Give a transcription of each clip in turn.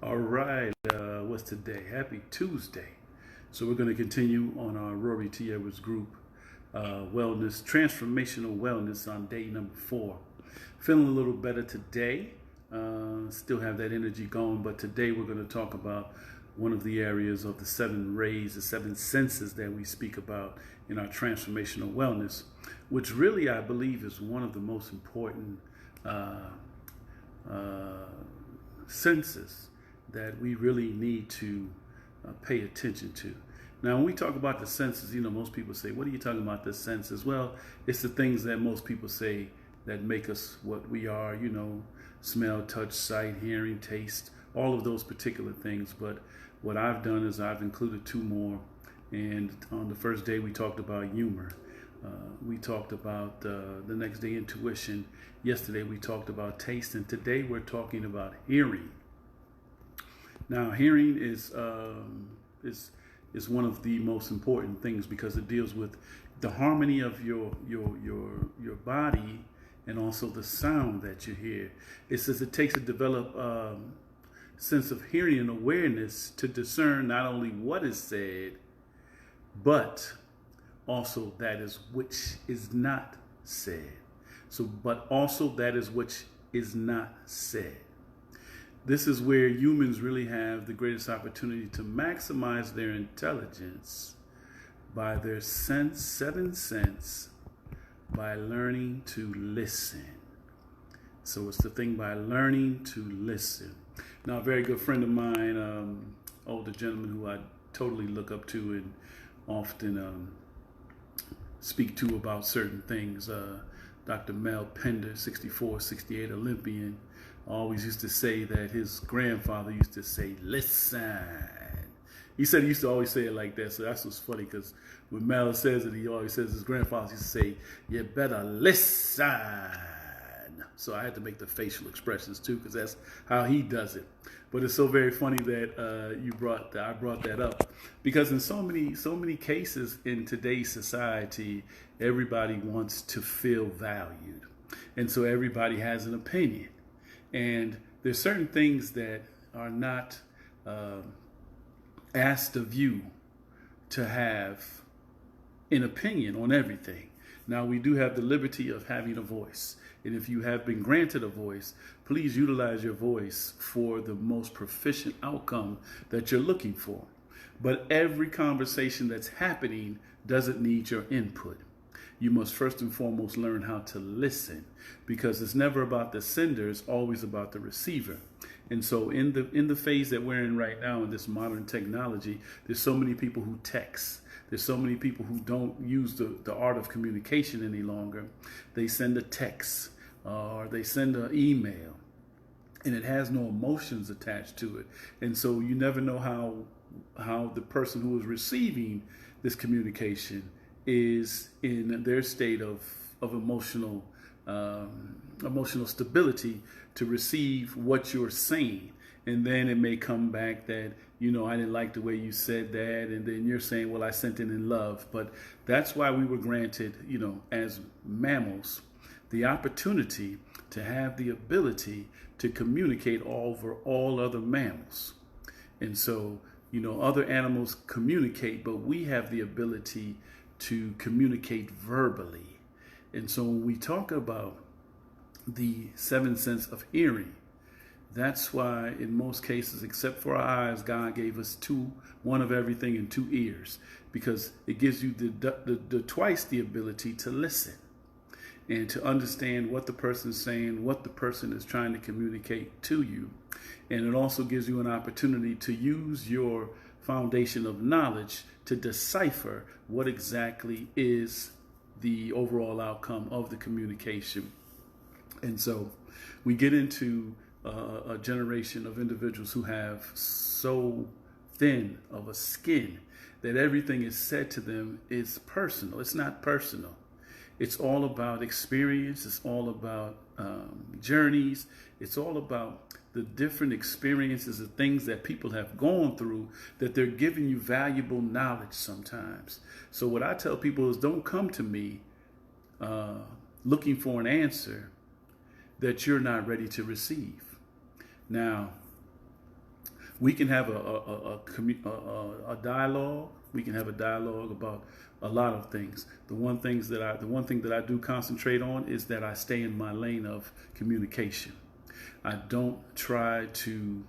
All right, what's today? Happy Tuesday. So we're going to continue on our Rory T. Edwards group wellness, transformational wellness on day number 4. Feeling a little better today. Still have that energy going, but today we're going to talk about one of the areas of the 7 rays, the 7 senses that we speak about in our transformational wellness, which really I believe is one of the most important senses that we really need to pay attention to. Now, when we talk about the senses, most people say, what are you talking about, the senses? Well, it's the things that most people say that make us what we are, smell, touch, sight, hearing, taste, all of those particular things. But what I've done is I've included 2 more. And on the first day, we talked about humor. We talked about the next day, intuition. Yesterday, we talked about taste. And today, we're talking about hearing. Now, hearing is one of the most important things because it deals with the harmony of your body and also the sound that you hear. It says it takes a developed sense of hearing and awareness to discern not only what is said, but also that is which is not said. But also that is which is not said. This is where humans really have the greatest opportunity to maximize their intelligence by their 7 sense, by learning to listen. So it's the thing by learning to listen. Now, a very good friend of mine, older gentleman who I totally look up to and often speak to about certain things, Dr. Mel Pender, 64, 68 Olympian, always used to say that his grandfather used to say, listen. He said he used to always say it like that, so that's what's funny, because when Mel says it, he always says his grandfather used to say, you better listen. So I had to make the facial expressions too, because that's how he does it. But it's so very funny that I brought that up, because in so many cases in today's society, everybody wants to feel valued, and so everybody has an opinion. And there's certain things that are not asked of you to have an opinion on everything. Now, we do have the liberty of having a voice. And if you have been granted a voice, please utilize your voice for the most proficient outcome that you're looking for. But every conversation that's happening doesn't need your input. You must first and foremost learn how to listen, because it's never about the sender, it's always about the receiver. And so in the phase that we're in right now in this modern technology, there's so many people who text. There's so many people who don't use the art of communication any longer. They send a text or they send an email, and it has no emotions attached to it. And so you never know how the person who is receiving this communication is in their state of emotional stability to receive what you're saying. And then it may come back that, I didn't like the way you said that. And then you're saying, well, I sent it in love. But that's why we were granted, as mammals, the opportunity to have the ability to communicate over all other mammals. And so, other animals communicate, but we have the ability to communicate verbally. And so when we talk about the 7 sense of hearing, that's why in most cases, except for our eyes, God gave us 2, one of everything and 2 ears, because it gives you the twice the ability to listen and to understand what the person is saying, what the person is trying to communicate to you. And it also gives you an opportunity to use your foundation of knowledge to decipher what exactly is the overall outcome of the communication. And so we get into a generation of individuals who have so thin of a skin that everything is said to them is personal. It's not personal. It's all about experience. It's all about journeys. It's all about the different experiences and things that people have gone through, that they're giving you valuable knowledge sometimes. So what I tell people is, don't come to me looking for an answer that you're not ready to receive. Now, We can have a dialogue. We can have a dialogue about a lot of things. The one thing that I do concentrate on is that I stay in my lane of communication. I don't try to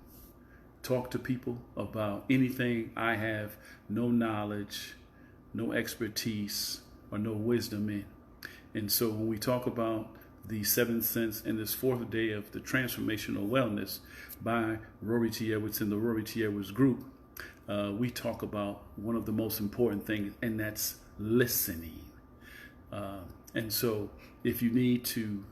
talk to people about anything I have no knowledge, no expertise, or no wisdom in. And so when we talk about the seventh sense and this fourth day of the Transformational Wellness by Rory T. Edwards and the Rory T. Edwards Group, we talk about one of the most important things, and that's listening. And so if you need to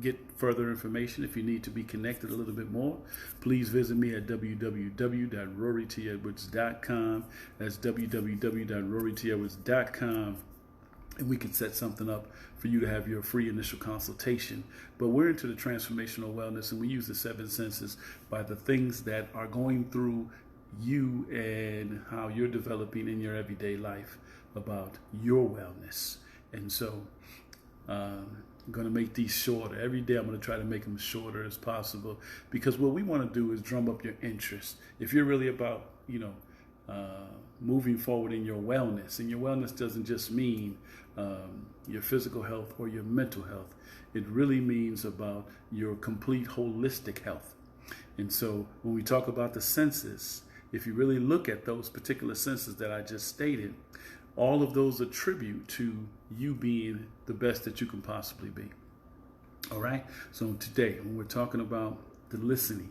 get further information, if you need to be connected a little bit more, please visit me at www.rorytedwards.com. That's www.rorytedwards.com. And we can set something up for you to have your free initial consultation. But we're into the transformational wellness, and we use the seven senses by the things that are going through you and how you're developing in your everyday life about your wellness. And so I'm going to make these shorter. Every day I'm going to try to make them shorter as possible, because what we want to do is drum up your interest. If you're really about, moving forward in your wellness, and your wellness doesn't just mean your physical health or your mental health. It really means about your complete holistic health. And so when we talk about the senses, if you really look at those particular senses that I just stated, all of those attribute to you being the best that you can possibly be. All right. So today, when we're talking about the listening,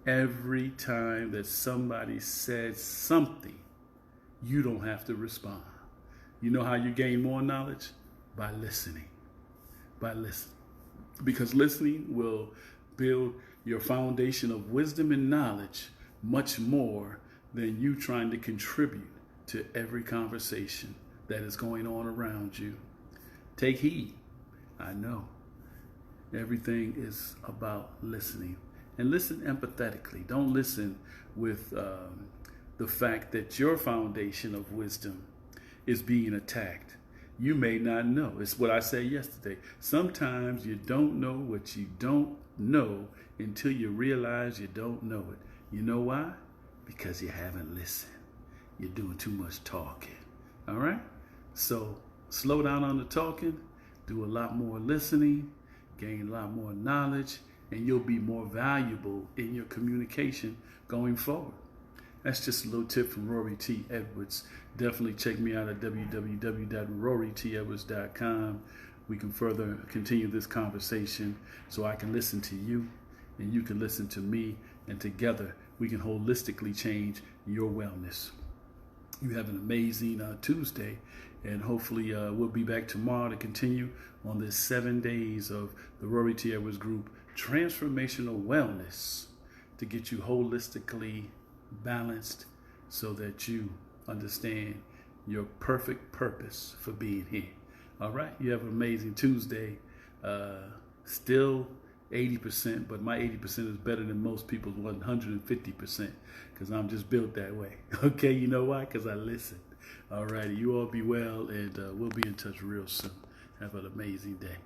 every time that somebody says something, you don't have to respond. You know how you gain more knowledge? By listening. By listening. Because listening will build your foundation of wisdom and knowledge much more than you trying to contribute to every conversation that is going on around you. Take heed. I know. Everything is about listening. And listen empathetically. Don't listen with the fact that your foundation of wisdom is being attacked. You may not know. It's what I said yesterday. Sometimes you don't know what you don't know until you realize you don't know it. You know why? Because you haven't listened. You're doing too much talking. All right? So slow down on the talking, do a lot more listening, gain a lot more knowledge, and you'll be more valuable in your communication going forward. That's just a little tip from Rory T. Edwards. Definitely check me out at www.rorytedwards.com. We can further continue this conversation so I can listen to you and you can listen to me, and together we can holistically change your wellness. You have an amazing Tuesday, and hopefully we'll be back tomorrow to continue on this 7 days of the Rory T. Edwards Group Transformational Wellness to get you holistically balanced so that you understand your perfect purpose for being here. All right, you have an amazing Tuesday. Still 80%, but my 80% is better than most people's 150% because I'm just built that way. Okay, you know why? Because I listen. All righty, you all be well, and we'll be in touch real soon. Have an amazing day.